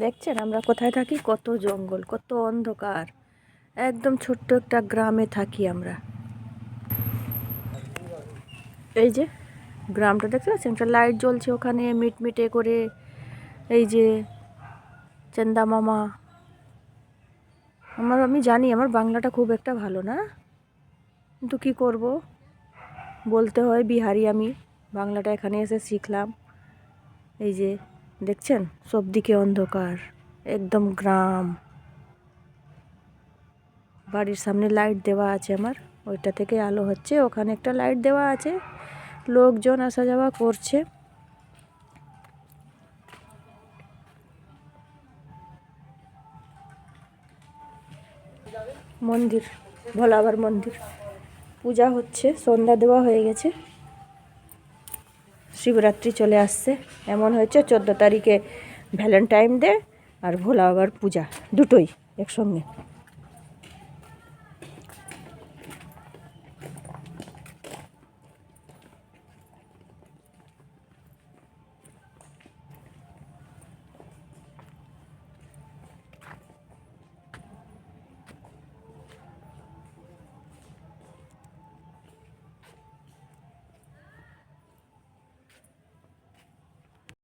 দেখছেন আমরা কোথায় থাকি, কত জঙ্গল, কত অন্ধকার। একদম ছোট্ট একটা গ্রামে থাকি আমরা। এই যে গ্রামটা দেখতে পাচ্ছেন, একটা লাইট জ্বলছে ওখানে মিটমিটে করে। এই যে চন্দা মামা। আমি জানি আমার বাংলাটা খুব একটা ভালো না, কিন্তু কি করব, বলতে হয়। বিহারি আমি, বাংলাটা এখানে এসে শিখলাম। এই যে দেখছেন সব দিকে অন্ধকার, একদম গ্রাম। বাড়ির সামনে লাইট দেওয়া আছে আমার, ওইটা থেকে আলো হচ্ছে। ওখানে একটা লাইট দেওয়া আছে, লোকজন আসা যাওয়া করছে। মন্দির, ভোলাবার মন্দির, পূজা হচ্ছে, সন্ধ্যা দেওয়া হয়ে গেছে। শিবরাত্রি চলে আসছে, এমন হয়েছে 14 তারিখে ভ্যালেন্টাইন ডে আর ভোলা বাবার পূজা, দুটোই একসঙ্গে।